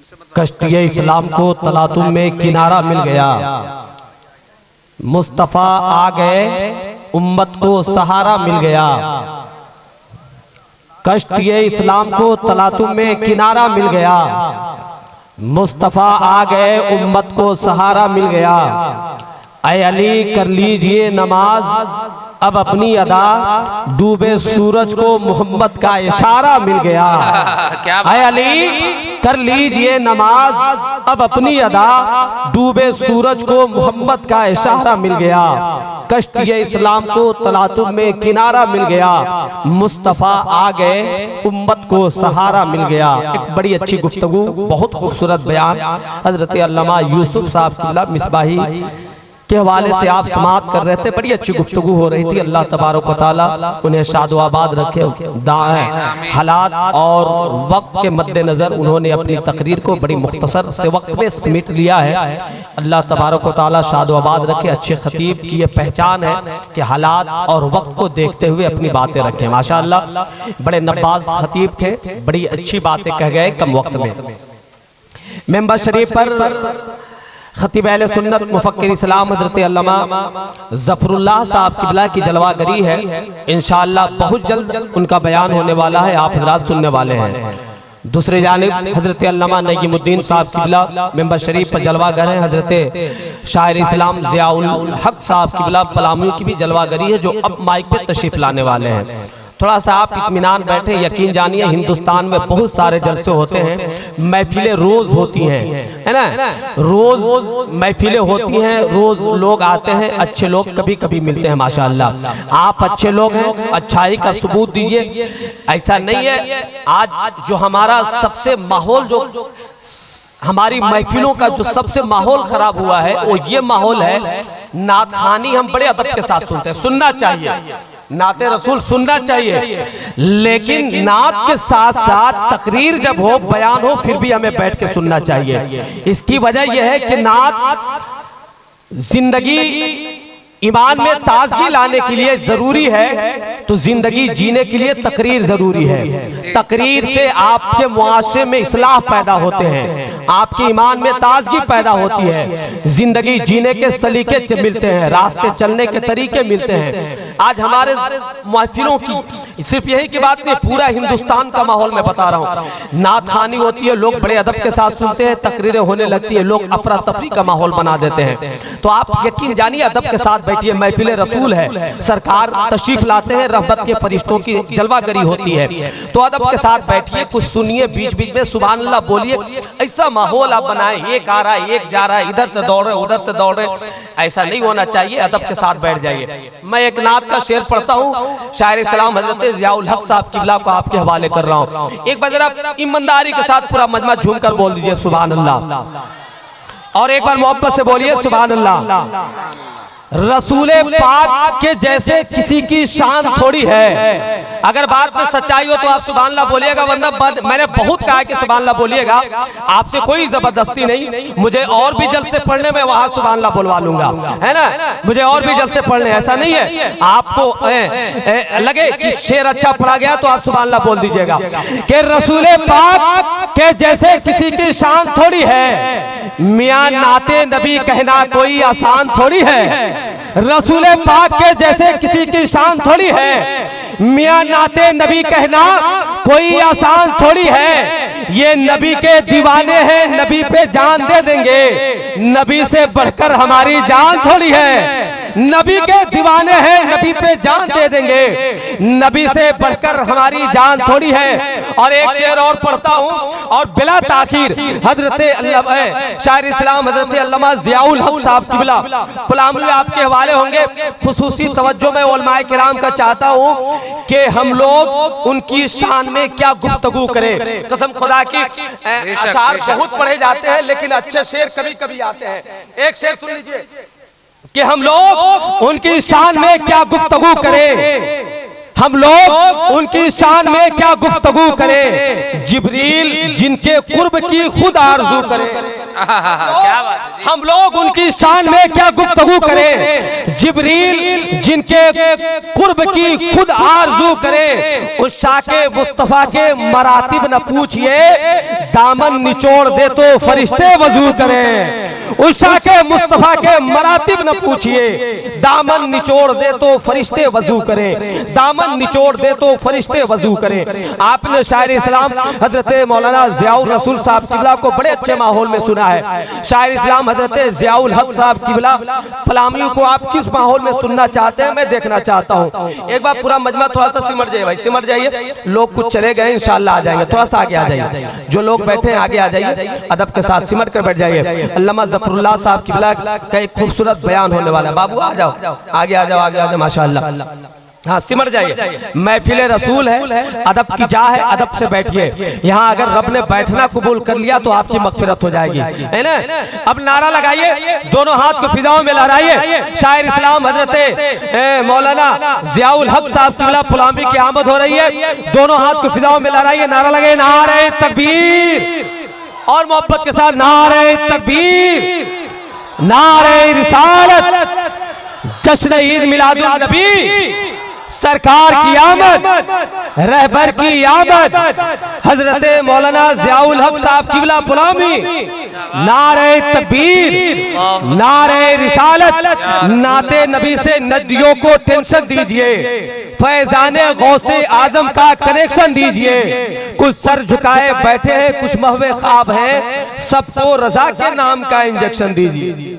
कश्तिये इस्लाम को तलातुम में किनारा मिल गया, मुस्तफ़ा आ गए उम्मत को सहारा मिल गया। कश्तिये इस्लाम को तलातुम में किनारा मिल गया, मुस्तफ़ा आ गए उम्मत को सहारा मिल गया। ऐ अली कर लीजिए नमाज अब अपनी अदा, डूबे सूरज को मोहम्मद का इशारा मिल गया। ऐ अली कर लीजिए नमाज अब अपनी अदा, डूबे सूरज को मोहम्मद का इशारा मिल गया। कश्तिये इस्लाम को तलातुम में किनारा मिल गया, मुस्तफ़ा आ गए उम्मत को सहारा मिल गया। एक बड़ी अच्छी गुफ्तगू, बहुत खूबसूरत बयान हजरत अल्लामा यूसुफ साहब मिसबाही के हवाले से आप समाअत कर रहे थे। बड़ी अच्छी गुफ्तगू हो रही थी। अल्लाह तबारक व तआला उन्हें शादोआबाद रखे। हालात और वक्त के मद्देनजर उन्होंने अपनी तकरीर को बड़ी मुख्तसर से वक्त में समेट लिया है। अल्लाह तबारक व तआला शादोआबाद रखे। अच्छे खतीब की ये पहचान है कि हालात और वक्त को देखते हुए अपनी बातें रखें। माशाअल्लाह बड़े नब्बाज खतीब थे, बड़ी अच्छी बातें कह गए कम वक्त में। मेंबर शरीफ पर खतीब अहले सुन्नत मुफक्किर इस्लाम हज़रत अल्लामा ज़फ़रुल्लाह साहब क़िबला की जलवागरी है। इंशाअल्लाह बहुत जल्द उनका बयान होने वाला है, आप हज़रात सुनने वाले हैं। दूसरी जानिब हज़रत अल्लामा नईमुद्दीन साहब क़िबला मेंबर शरीफ पर जलवागर है। हज़रत शायर इस्लाम ज़ियाउल हक साहब क़िबला पलामू की भी जलवागरी है, जो अब माइक पे तशरीफ़ लाने वाले हैं। थोड़ा सा आप इत्मीनान बैठे, यकीन जानिए हिंदुस्तान में बहुत सारे जलसे होते हैं, महफिलें रोज होती हैं, है ना, रोज महफिलें होती हैं, रोज लोग आते हैं, अच्छे लोग कभी कभी मिलते हैं। माशाअल्लाह आप अच्छे लोग हैं, अच्छाई का सबूत दीजिए। ऐसा नहीं है आज जो हमारा सबसे माहौल, जो हमारी महफिलों का जो सबसे माहौल खराब हुआ है वो ये माहौल है। नात खानी हम बड़े अदब के साथ सुनते हैं, सुनना चाहिए, नाते रसूल सुनना चाहिए, लेकिन नात के साथ साथ तकरीर जब हो, बयान हो, फिर भी हमें बैठ के सुनना चाहिए। इसकी वजह यह है कि नात जिंदगी ईमान में ताजगी लाने के लिए जरूरी है, तो जिंदगी जीने के लिए तकरीर जरूरी है। तकरीर से आपके मुआशरे में इस्लाह पैदा होते हैं, आपके ईमान में ताजगी पैदा होती है, जिंदगी जीने के सलीके मिलते हैं, रास्ते चलने के तरीके मिलते हैं। आज हमारे महफिलों की सिर्फ यही की बात नहीं, पूरा हिंदुस्तान का माहौल मैं बता रहा हूँ। नात खानी होती है, लोग बड़े अदब के साथ सुनते हैं, तकरीरें होने लगती है, लोग अफरा तफरी का माहौल बना देते हैं। तो आप यकीन जानिए अदब के साथ बैठिए, महफिल रसूल है, सरकार तशरीफ लाते हैं, रहमत के फरिश्तों की जलवागरी होती है, तो अदब के साथ बैठिए, कुछ सुनिए, बीच बीच में सुभान अल्लाह बोलिए। ऐसा माहौल आप बनाए, एक आ रहा है, एक जा रहा है, इधर से दौड़ रहे, उधर से दौड़ रहे, ऐसा नहीं होना चाहिए। अदब के साथ बैठ जाइए। मैं एक नात का शेर पढ़ता हूँ, शायर इस्लाम हज़रत ज़ियाउल हक साहब क़िबला को आपके हवाले कर रहा हूँ। एक बार जरा ईमानदारी के साथ पूरा मजमा झूम कर बोल दीजिए सुभान अल्लाह, और एक बार मोहब्बत से बोलिए सुभान अल्लाह। रसूले पाक के जैसे किसी की शान थोड़ी है। अगर बात में सच्चाई हो तो आप सुभान अल्लाह बोलिएगा, वरना मैंने बहुत कहा कि सुभान अल्लाह बोलिएगा, आपसे कोई जबरदस्ती नहीं। मुझे और भी जल्द से पढ़ने में वहां सुभान अल्लाह बोलवा लूंगा, है ना, मुझे और भी जल्द से पढ़ने, ऐसा नहीं है। आपको लगे कि शेर अच्छा पढ़ा गया तो आप सुभान अल्लाह बोल दीजिएगा कि रसूले पाक के जैसे किसी की शान थोड़ी है, मियां नाते नबी कहना कोई आसान थोड़ी है। रसूले पाक के जैसे किसी की शान थोड़ी है, मियां नाते नबी कहना कोई आसान थोड़ी है। ये नबी के दीवाने हैं, नबी पे जान दे देंगे, नबी से बढ़कर हमारी जान थोड़ी है। नबी के दीवाने हैं, नबी पे जान दे देंगे, नबी से बढ़कर हमारी जान थोड़ी है। और एक शेर और पढ़ता हूँ, और बिला ताखीर हजरत शायर इस्लाम हजरत अल्लामा ज़ियाउल हक साहब क़िबला पलामू आपके हवाले होंगे। खुसूसी तवज्जो में उलमाए किराम का चाहता हूँ कि हम लोग उनकी शान में क्या गुफ्तगू करें। कसम खुदा की अशार बहुत पढ़े जाते हैं, लेकिन अच्छे शेर कभी कभी आते हैं। एक शेर सुन लीजिए कि हम लोग उनकी शान में क्या गुफ्तगू करें, हम लोग उनकी शान में क्या गुफ्तगू करें, जिब्रील जिनके कुर्ब की खुद आरज़ू करें। क्या बात है। हम लोग उनकी शान में क्या गुफ्तगू करें। जिब्रील जिनके कुर्ब की खुद आरज़ू करे, उस शाके मुस्तफा के मरातिब न पूछिए, दामन निचोड़ दे तो फरिश्ते वजू करें। उस शाके मुस्तफा के मरातिब न पूछिए, दामन निचोड़ दे तो फरिश्ते वजू करें, दामन निचोड़ दे तो फरिश्ते वजू करें। आपने शायर इस्लाम हजरत मौलाना ज़ियाउल रसूल साहब किबला को बड़े अच्छे माहौल में सुना है। शायर इस्लाम हजरत ज़ियाउल हक साहब किबला फलामी को आप किस माहौल में सुनना चाहते हैं, मैं देखना चाहता हूँ। एक बार पूरा मजमा थोड़ा सा सिमट जाइए भाई, सिमट जाइए। लोग कुछ चले गए, इंशाल्लाह आ जाएंगे, थोड़ा सा आगे आ जाइए। जो लोग बैठे हैं आगे आ जाइए, अदब के साथ सिमट कर बैठ जाइए। अल्लामा ज़फरुल्लाह साहब किबला का एक खूबसूरत बयान होने वाला है। बाबू आ जाओ, आगे आ जाओ, आगे आ जाओ, माशाअल्लाह। हाँ, सिमट जाइए। महफिल रसूल है, अदब की जा है, अदब से बैठिए। यहाँ अगर रब ने बैठना कबूल कर लिया तो आपकी मगफिरत हो जाएगी, है ना। अब नारा लगाइए, दोनों हाथ को फिजाओं में लहराइए। शायर इस्लाम हजरत मौलाना ज़ियाउल हक साहब किबला फलामी की आमद हो रही है। दोनों हाथ को फिजाओं में लहराइए, नारा लगे, नारे तकबीर, और मोहब्बत के साथ नारे तकबीर, नारे रिसालत, जश्न ईद मिलादुन नबी, सरकार की आमद, रहबर की आमद, हजरत मौलाना ज़ियाउल हक साहब किबला फलामी। नारे तकबीर, नारे रिसालत, नाते नबी से नदियों को टेंशन दीजिए, फैजाने गौसे आदम का कनेक्शन दीजिए। कुछ सर झुकाए बैठे हैं, कुछ महवे ख्वाब हैं, सबको रजा के नाम का इंजेक्शन दीजिए।